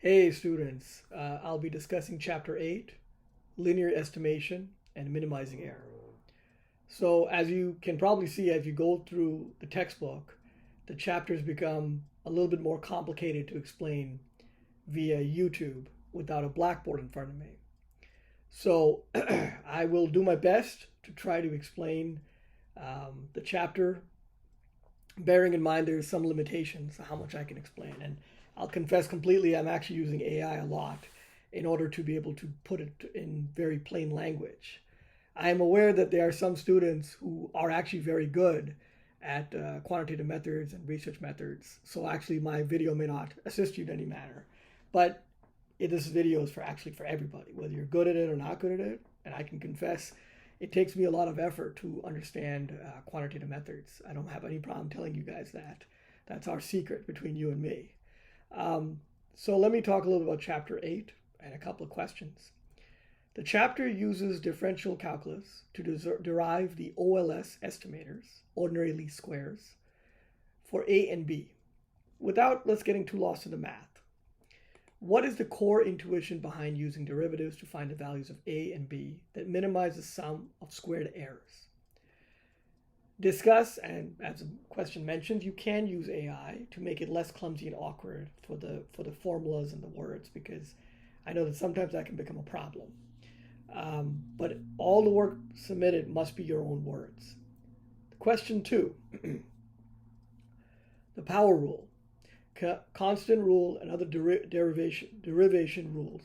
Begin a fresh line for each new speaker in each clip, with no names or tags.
Hey students, I'll be discussing Chapter 8, Linear Estimation and Minimizing Error. So as you can probably see as you go through the textbook, the chapters become a little bit more complicated to explain via YouTube without a blackboard in front of me. So I will do my best to try to explain the chapter, bearing in mind there's some limitations how much I can explain. And I'll confess completely, I'm actually using AI a lot in order to be able to put it in very plain language. I am aware that there are some students who are actually very good at quantitative methods and research methods. So actually my video may not assist you in any manner. But this video is for everybody, whether you're good at it or not good at it. And I can confess it takes me a lot of effort to understand quantitative methods. I don't have any problem telling you guys that. That's our secret between you and me. So let me talk a little bit about Chapter 8 and a couple of questions. The chapter uses differential calculus to derive the OLS estimators, ordinary least squares, for A and B. Without let's getting too lost in the math. What is the core intuition behind using derivatives to find the values of A and B that minimize the sum of squared errors? Discuss, and as the question mentions, you can use AI to make it less clumsy and awkward for the formulas and the words, because I know that sometimes that can become a problem. But all the work submitted must be your own words. Question 2, the power rule. Constant rule and other derivation rules,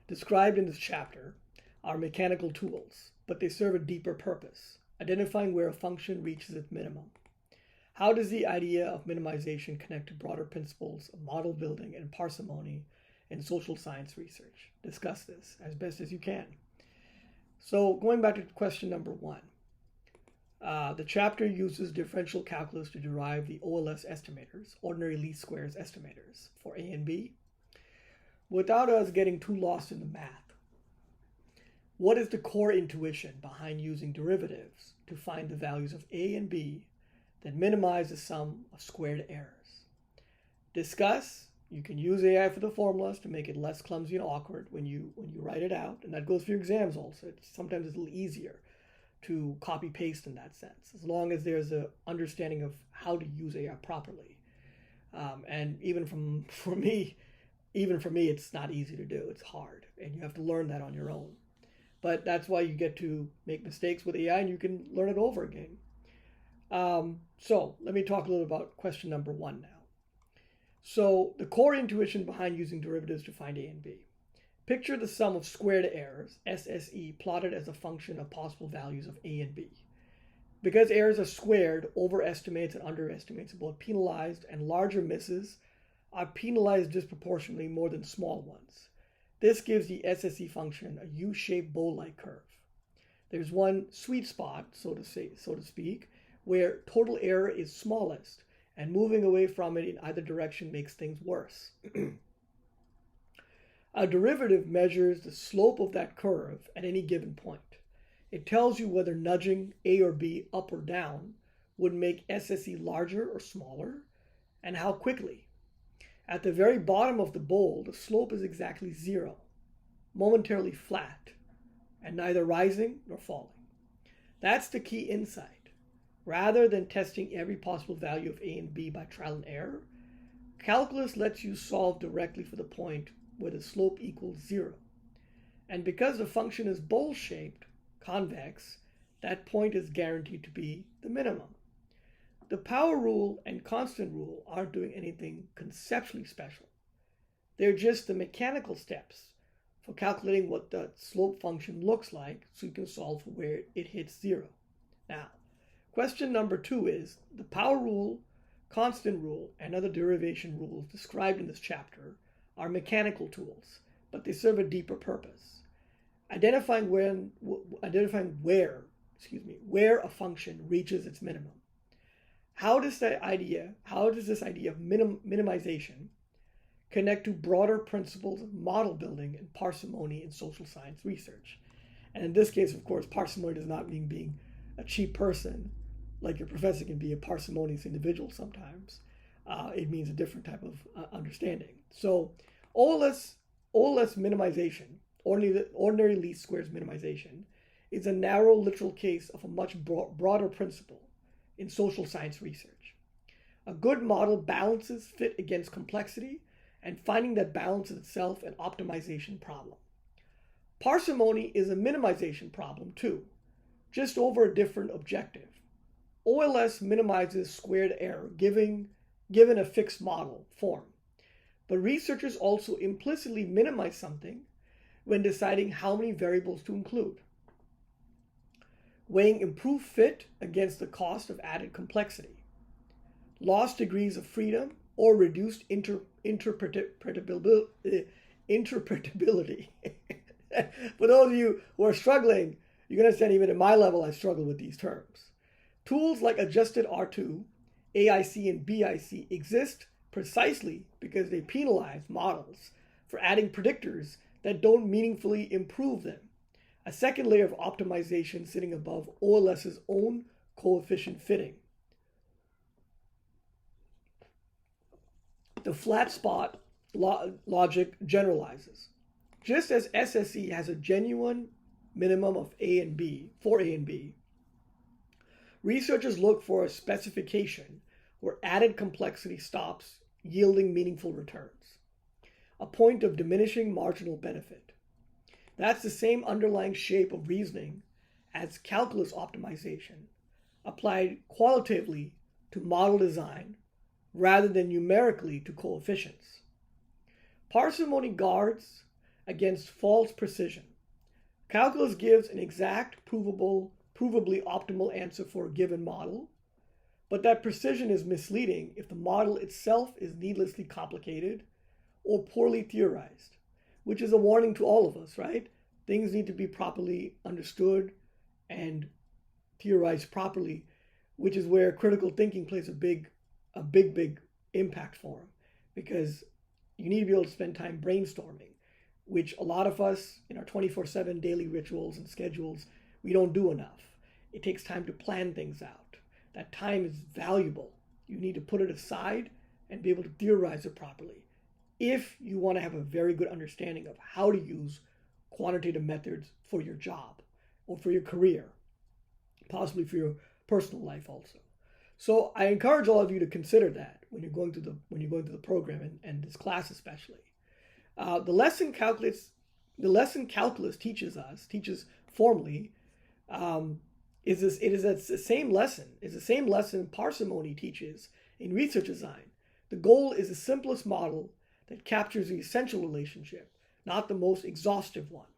described in this chapter are mechanical tools, but they serve a deeper purpose, identifying where a function reaches its minimum. How does the idea of minimization connect to broader principles of model building and parsimony in social science research? Discuss this as best as you can. So going back to question number 1. The chapter uses differential calculus to derive the OLS estimators, ordinary least squares estimators, for A and B. Without us getting too lost in the math, what is the core intuition behind using derivatives to find the values of A and B that minimize the sum of squared errors? Discuss. You can use AI for the formulas to make it less clumsy and awkward when you write it out, and that goes for your exams also. Sometimes it's a little easier to copy paste in that sense, as long as there's an understanding of how to use AI properly. And even for me, it's not easy to do. It's hard, and you have to learn that on your own. But that's why you get to make mistakes with AI, and you can learn it over again. So let me talk a little about question number 1 now. So the core intuition behind using derivatives to find A and B. Picture the sum of squared errors, SSE, plotted as a function of possible values of A and B. Because errors are squared, overestimates and underestimates are both penalized, and larger misses are penalized disproportionately more than small ones. This gives the SSE function a U-shaped bow-like curve. There's one sweet spot, so to speak, where total error is smallest, and moving away from it in either direction makes things worse. A derivative measures the slope of that curve at any given point. It tells you whether nudging A or B up or down would make SSE larger or smaller, and how quickly. At the very bottom of the bowl, the slope is exactly 0, momentarily flat, and neither rising nor falling. That's the key insight. Rather than testing every possible value of A and B by trial and error, calculus lets you solve directly for the point where the slope equals 0. And because the function is bowl-shaped, convex, that point is guaranteed to be the minimum. The power rule and constant rule aren't doing anything conceptually special. They're just the mechanical steps for calculating what the slope function looks like so you can solve for where it hits 0. Now, question number 2 is the power rule, constant rule, and other derivation rules described in this chapter are mechanical tools, but they serve a deeper purpose. Identifying where a function reaches its minimum. How does this idea of minimization connect to broader principles of model building and parsimony in social science research? And in this case, of course, parsimony does not mean being a cheap person, like your professor can be a parsimonious individual sometimes. it means a different type of understanding. So OLS minimization, ordinary least squares minimization, is a narrow literal case of a much broader principle in social science research. A good model balances fit against complexity, and finding that balance is itself an optimization problem. Parsimony is a minimization problem too, just over a different objective. OLS minimizes squared error given a fixed model form. But researchers also implicitly minimize something when deciding how many variables to include, weighing improved fit against the cost of added complexity, lost degrees of freedom, or reduced interpretability. For those of you who are struggling, you can understand even at my level I struggle with these terms. Tools like adjusted R2, AIC, and BIC exist precisely because they penalize models for adding predictors that don't meaningfully improve them. A second layer of optimization sitting above OLS's own coefficient fitting. The flat spot logic generalizes. Just as SSE has a genuine minimum of A and B, for A and B, researchers look for a specification where added complexity stops yielding meaningful returns, a point of diminishing marginal benefit. That's the same underlying shape of reasoning as calculus optimization, applied qualitatively to model design rather than numerically to coefficients. Parsimony guards against false precision. Calculus gives an exact, provably optimal answer for a given model, but that precision is misleading if the model itself is needlessly complicated or poorly theorized, which is a warning to all of us, right? Things need to be properly understood and theorized properly, which is where critical thinking plays a big impact for them, because you need to be able to spend time brainstorming, which a lot of us in our 24/7 daily rituals and schedules, we don't do enough. It takes time to plan things out. That time is valuable. You need to put it aside and be able to theorize it properly if you want to have a very good understanding of how to use quantitative methods for your job or for your career, possibly for your personal life also. So I encourage all of you to consider that when you're going through the program and this class especially. The lesson calculus teaches formally is the same lesson parsimony teaches in research design. The goal is the simplest model that captures the essential relationship, not the most exhaustive one.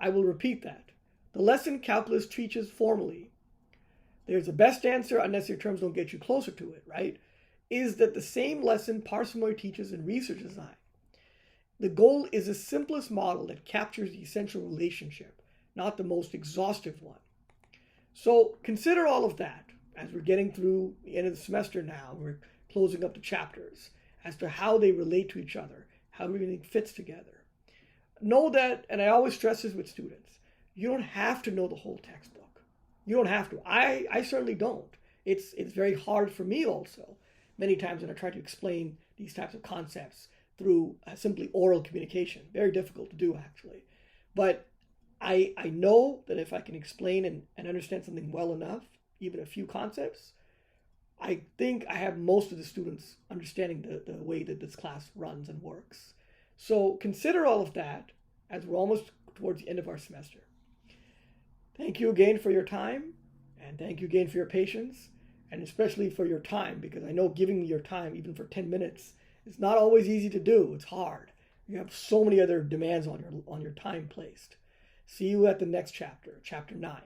I will repeat that. The lesson calculus teaches formally. There's a best answer, unnecessary terms don't get you closer to it, right? Is that the same lesson parsimony teaches in research design. The goal is the simplest model that captures the essential relationship, not the most exhaustive one. So consider all of that as we're getting through the end of the semester now. We're closing up the chapters as to how they relate to each other, how everything fits together. Know that, and I always stress this with students, you don't have to know the whole textbook. You don't have to. I certainly don't. It's very hard for me also, many times when I try to explain these types of concepts through simply oral communication. Very difficult to do, actually. But I know that if I can explain and understand something well enough, even a few concepts, I think I have most of the students understanding the way that this class runs and works. So consider all of that as we're almost towards the end of our semester. Thank you again for your time, and thank you again for your patience, and especially for your time, because I know giving me your time, even for 10 minutes, is not always easy to do. It's hard. You have so many other demands on your time placed. See you at the next chapter, chapter 9.